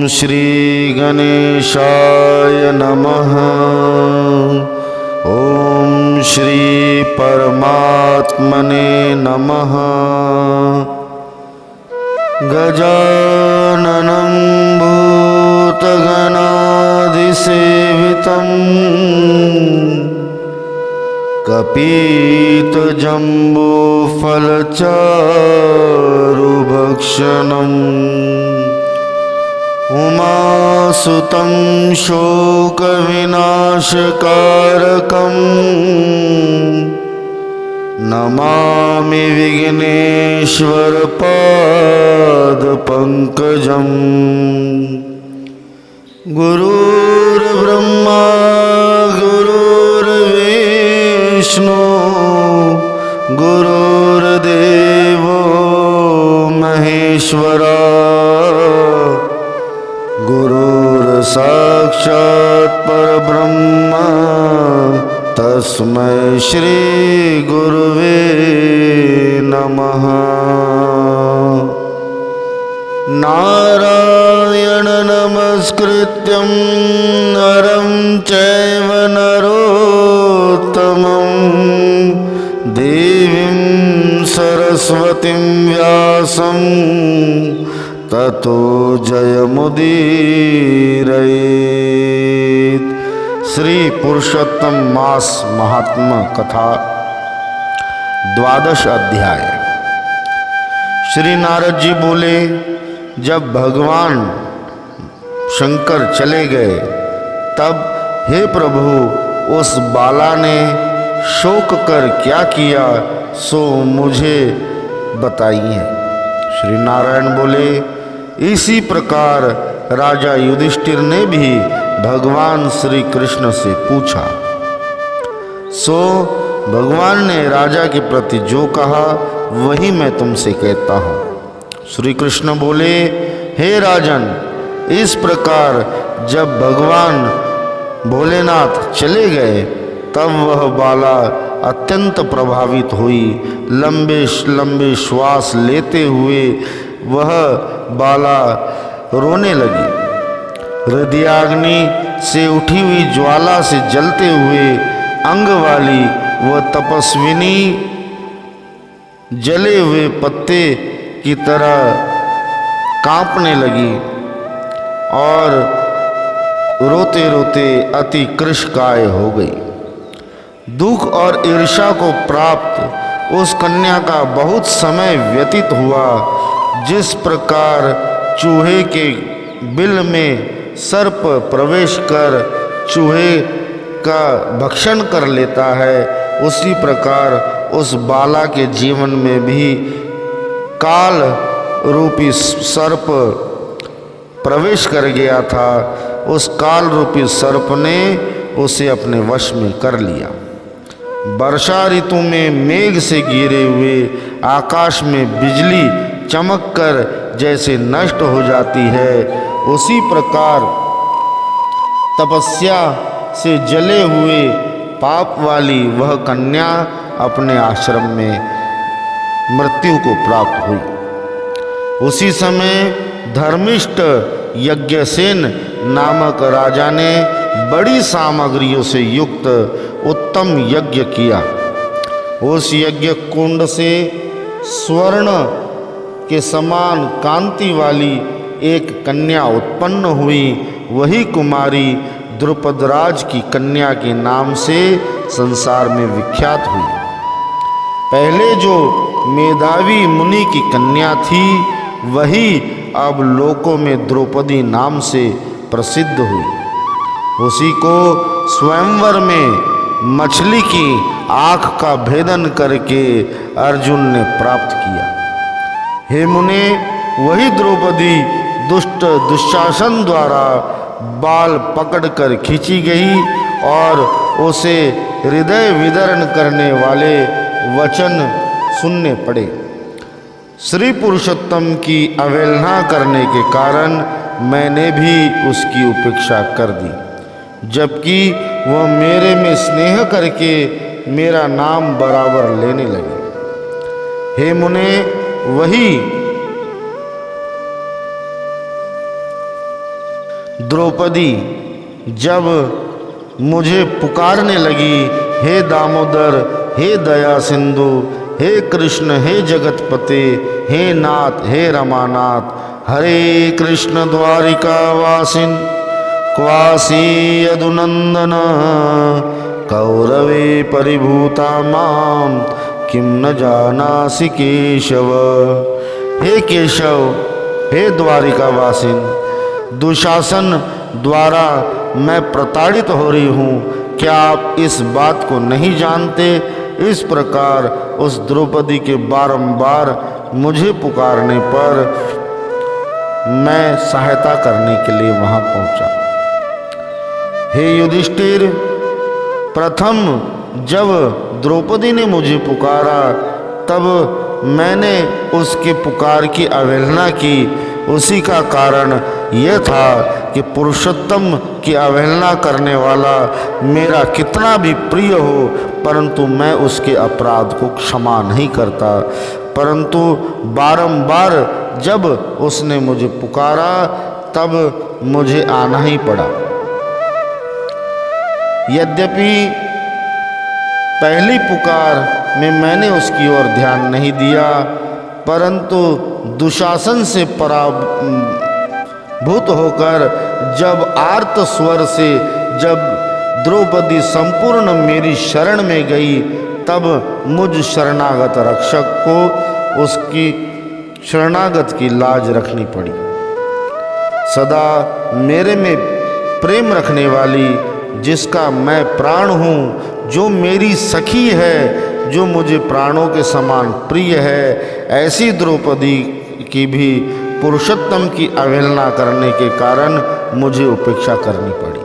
श्री गणेशाय नमः। ओम श्री परमात्मने नमः। गजाननं भूतगणाधिसेवितं कपितजम्बूफलचारुभक्षणम् उमासुतं शोकविनाशकारकम् नमामि विघ्नेश्वरपादपङ्कजम्। गुरुर्ब्रह्मा गुरुर्विष्णु गुरुर्देवो महेश्वरा गुरुर्साक्षात् परब्रह्म तस्मै श्री गुरुवे नमः। नारायण नमस्कृत्यं नरं चैव नरोत्तमं देवीं सरस्वतीं व्यासं ततो जयमुदीरयेत्। श्री पुरुषोत्तम मास महात्मा कथा 12 अध्याय। श्री नारद जी बोले, जब भगवान शंकर चले गए तब हे प्रभु उस बाला ने शोक कर क्या किया सो मुझे बताइए। श्री नारायण बोले, इसी प्रकार राजा युधिष्ठिर ने भी भगवान श्री कृष्ण से पूछा। सो भगवान ने राजा के प्रति जो कहा वही मैं तुमसे कहता हूँ। श्री कृष्ण बोले, हे राजन, इस प्रकार जब भगवान भोलेनाथ चले गए तब वह बाला अत्यंत प्रभावित हुई। लंबे लंबे श्वास लेते हुए वह बाला रोने लगी। हृदयाग्नि से उठी हुई ज्वाला से जलते हुए अंग वाली वह तपस्विनी जले हुए पत्ते की तरह कांपने लगी और रोते रोते अति कृशकाय हो गई। दुख और ईर्ष्या को प्राप्त उस कन्या का बहुत समय व्यतीत हुआ। जिस प्रकार चूहे के बिल में सर्प प्रवेश कर चूहे का भक्षण कर लेता है, उसी प्रकार उस बाला के जीवन में भी काल रूपी सर्प प्रवेश कर गया था। उस काल रूपी सर्प ने उसे अपने वश में कर लिया। वर्षा ऋतु में मेघ से गिरे हुए आकाश में बिजली चमककर जैसे नष्ट हो जाती है, उसी प्रकार तपस्या से जले हुए पाप वाली वह कन्या अपने आश्रम में मृत्यु को प्राप्त हुई। उसी समय धर्मिष्ठ यज्ञसेन नामक राजा ने बड़ी सामग्रियों से युक्त उत्तम यज्ञ किया। उस यज्ञ कुंड से स्वर्ण के समान कांति वाली एक कन्या उत्पन्न हुई। वही कुमारी द्रुपदराज की कन्या के नाम से संसार में विख्यात हुई। पहले जो मेधावी मुनि की कन्या थी वही अब लोकों में द्रौपदी नाम से प्रसिद्ध हुई। उसी को स्वयंवर में मछली की आँख का भेदन करके अर्जुन ने प्राप्त किया। हे मुने, वही द्रौपदी दुष्ट दुशासन द्वारा बाल पकड़कर खींची गई और उसे हृदय विदरण करने वाले वचन सुनने पड़े। श्री पुरुषोत्तम की अवहेलना करने के कारण मैंने भी उसकी उपेक्षा कर दी, जबकि वह मेरे में स्नेह करके मेरा नाम बराबर लेने लगे। हे मुने, वही द्रौपदी जब मुझे पुकारने लगी, हे दामोदर, हे दया सिंधु, हे कृष्ण, हे जगतपते, हे नाथ, हे रमानाथ, हरे कृष्ण द्वारिका वासिन क्वासी यदुनंदन कौरवे परिभूता माम किम न जानासि केशव। हे केशव, हे द्वारिका वासिन, दुशासन द्वारा मैं प्रताड़ित हो रही हूँ, क्या आप इस बात को नहीं जानते? इस प्रकार उस द्रौपदी के बारंबार मुझे पुकारने पर मैं सहायता करने के लिए वहाँ पहुँचा। हे युधिष्ठिर, प्रथम जब द्रौपदी ने मुझे पुकारा तब मैंने उसके पुकार की अवहेलना की। उसी का कारण यह था कि पुरुषोत्तम की अवहेलना करने वाला मेरा कितना भी प्रिय हो, परंतु मैं उसके अपराध को क्षमा नहीं करता। परंतु बारंबार जब उसने मुझे पुकारा तब मुझे आना ही पड़ा। यद्यपि पहली पुकार में मैंने उसकी ओर ध्यान नहीं दिया, परंतु दुशासन से पराभूत होकर जब आर्त स्वर से जब द्रौपदी संपूर्ण मेरी शरण में गई, तब मुझ शरणागत रक्षक को उसकी शरणागत की लाज रखनी पड़ी। सदा मेरे में प्रेम रखने वाली, जिसका मैं प्राण हूँ, जो मेरी सखी है, जो मुझे प्राणों के समान प्रिय है, ऐसी द्रौपदी की भी पुरुषोत्तम की अवहेलना करने के कारण मुझे उपेक्षा करनी पड़ी।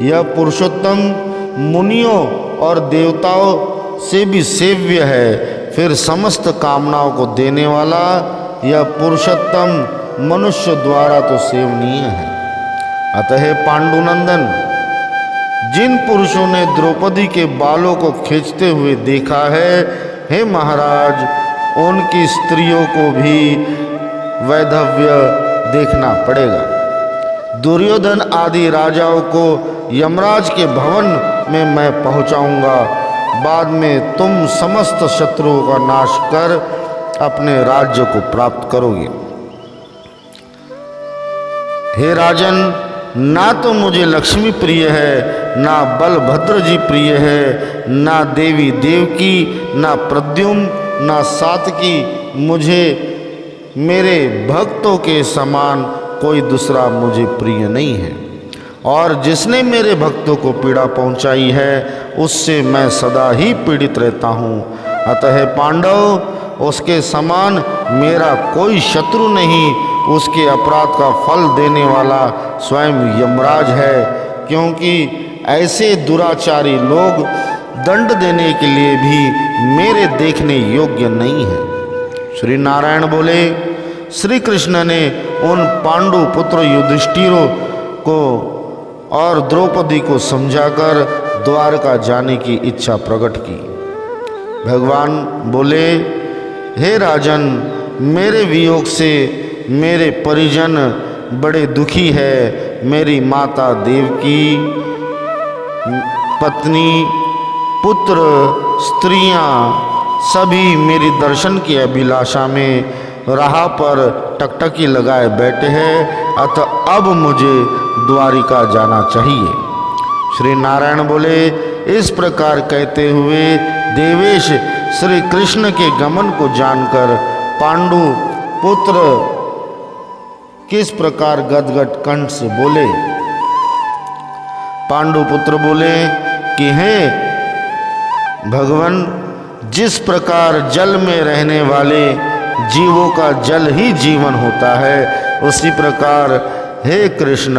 यह पुरुषोत्तम मुनियों और देवताओं से भी सेव्य है, फिर समस्त कामनाओं को देने वाला यह पुरुषोत्तम मनुष्य द्वारा तो सेवनीय है। अतः पांडुनंदन, जिन पुरुषों ने द्रौपदी के बालों को खींचते हुए देखा है, हे महाराज, उनकी स्त्रियों को भी वैधव्य देखना पड़ेगा। दुर्योधन आदि राजाओं को यमराज के भवन में मैं पहुंचाऊंगा। बाद में तुम समस्त शत्रुओं का नाश कर अपने राज्य को प्राप्त करोगे। हे राजन, ना तो मुझे लक्ष्मी प्रिय है, ना बलभद्र जी प्रिय है, ना देवी देवकी, ना प्रद्युम्न, ना सातकी। मुझे मेरे भक्तों के समान कोई दूसरा मुझे प्रिय नहीं है, और जिसने मेरे भक्तों को पीड़ा पहुंचाई है उससे मैं सदा ही पीड़ित रहता हूँ। अतः पांडव, उसके समान मेरा कोई शत्रु नहीं। उसके अपराध का फल देने वाला स्वयं यमराज है, क्योंकि ऐसे दुराचारी लोग दंड देने के लिए भी मेरे देखने योग्य नहीं है। श्री नारायण बोले, श्री कृष्ण ने उन पांडु पुत्र युधिष्ठिरों को और द्रौपदी को समझाकर द्वारका जाने की इच्छा प्रकट की। भगवान बोले, हे राजन, मेरे वियोग से मेरे परिजन बड़े दुखी है। मेरी माता देवकी, पत्नी, पुत्र, स्त्रियां सभी मेरी दर्शन की अभिलाषा में राह पर टकटकी लगाए बैठे हैं। अतः अब मुझे द्वारिका जाना चाहिए। श्री नारायण बोले, इस प्रकार कहते हुए देवेश श्री कृष्ण के गमन को जानकर पांडु पुत्र किस प्रकार गदगद कंठ से बोले। पांडु पुत्र बोले कि हे भगवान, जिस प्रकार जल में रहने वाले जीवों का जल ही जीवन होता है, उसी प्रकार हे कृष्ण,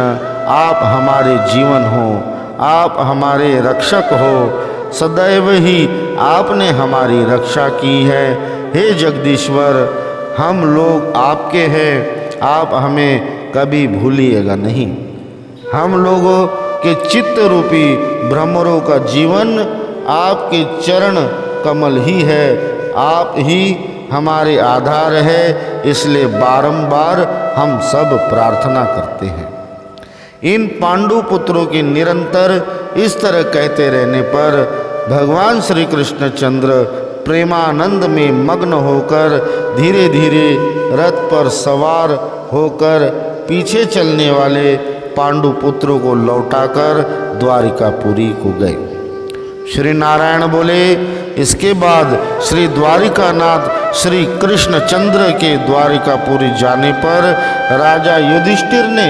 आप हमारे जीवन हो, आप हमारे रक्षक हो। सदैव ही आपने हमारी रक्षा की है। हे जगदीश्वर, हम लोग आपके हैं, आप हमें कभी भूलिएगा नहीं। हम लोगों के चित्त रूपी भ्रमरों का जीवन आपके चरण कमल ही है। आप ही हमारे आधार है, इसलिए बारंबार हम सब प्रार्थना करते हैं। इन पांडु पुत्रों के निरंतर इस तरह कहते रहने पर भगवान श्री कृष्णचंद्र प्रेमानंद में मग्न होकर धीरे धीरे रथ पर सवार होकर पीछे चलने वाले पांडु पुत्रों को लौटाकर द्वारिकापुरी को गए। श्री नारायण बोले, इसके बाद श्री द्वारिकानाथ श्री कृष्णचंद्र के द्वारिकापुरी जाने पर राजा युधिष्ठिर ने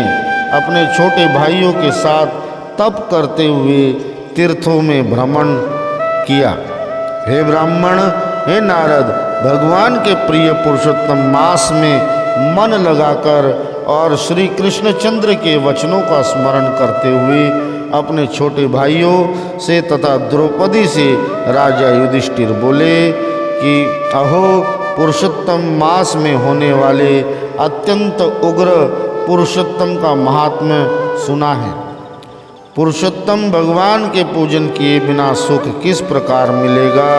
अपने छोटे भाइयों के साथ तप करते हुए तीर्थों में भ्रमण किया। हे ब्राह्मण, हे नारद, भगवान के प्रिय पुरुषोत्तम मास में मन लगाकर और श्री कृष्णचंद्र के वचनों का स्मरण करते हुए अपने छोटे भाइयों से तथा द्रौपदी से राजा युधिष्ठिर बोले कि अहो, पुरुषोत्तम मास में होने वाले अत्यंत उग्र पुरुषोत्तम का महात्म्य सुना है। पुरुषोत्तम भगवान के पूजन किए बिना सुख किस प्रकार मिलेगा।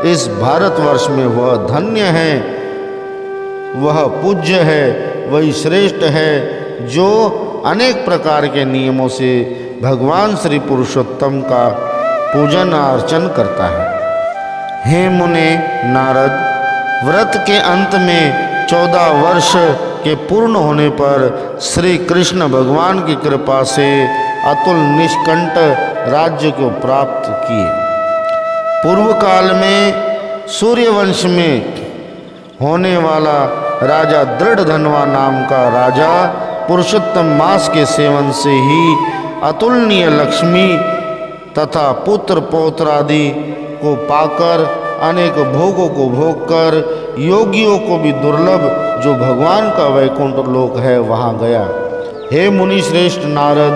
इस भारतवर्ष में वह धन्य है, वह पूज्य है, वही श्रेष्ठ है जो अनेक प्रकार के नियमों से भगवान श्री पुरुषोत्तम का पूजन अर्चन करता है। हे मुने नारद, व्रत के अंत में 14 वर्ष के पूर्ण होने पर श्री कृष्ण भगवान की कृपा से अतुल निष्कंठ राज्य को प्राप्त किए। पूर्व काल में सूर्यवंश में होने वाला राजा दृढ़धनवा नाम का राजा पुरुषोत्तम मास के सेवन से ही अतुलनीय लक्ष्मी तथा पुत्र पौत्र आदि को पाकर अनेक भोगों को भोगकर योगियों को भी दुर्लभ जो भगवान का वैकुंठ लोक है वहाँ गया। हे मुनि श्रेष्ठ नारद,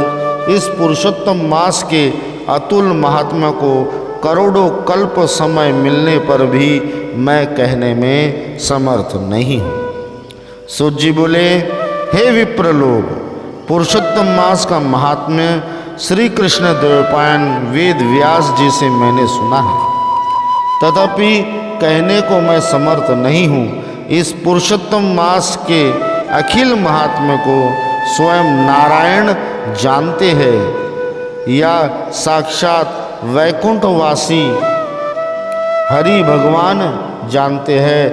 इस पुरुषोत्तम मास के अतुल महात्मा को करोड़ों कल्प समय मिलने पर भी मैं कहने में समर्थ नहीं हूँ। सूत जी बोले, हे विप्र लोग, पुरुषोत्तम मास का महात्म्य श्री कृष्ण द्वैपायन वेद व्यास जी से मैंने सुना है, तथापि कहने को मैं समर्थ नहीं हूँ। इस पुरुषोत्तम मास के अखिल महात्म्य को स्वयं नारायण जानते हैं या साक्षात वैकुंठवासी हरि भगवान जानते हैं,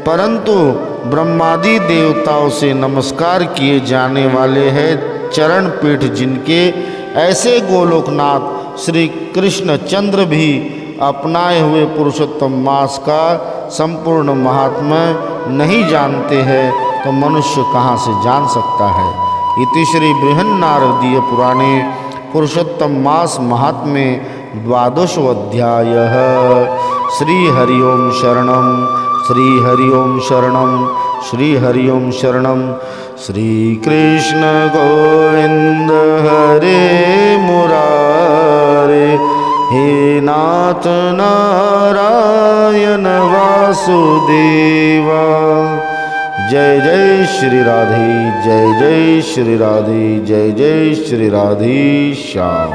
परंतु ब्रह्मादि देवताओं से नमस्कार किए जाने वाले हैं चरण पीठ जिनके, ऐसे गोलोकनाथ श्री कृष्णचंद्र भी अपनाए हुए पुरुषोत्तम मास का संपूर्ण महात्म्य नहीं जानते हैं, तो मनुष्य कहाँ से जान सकता है। इति श्री बृहन्नारदीय पुराणे पुरुषोत्तम मास महात्म्ये 12वाध्यायः। श्री हरि ओम शरणम, श्री हरि ओम शरणम, श्री हरि ओम शरणम। श्री कृष्ण गोविंद हरे मुरारे, हे नाथ नारायण वासुदेवा। जय जय श्री राधे, जय जय श्री राधे, जय जय श्री राधे श्याम।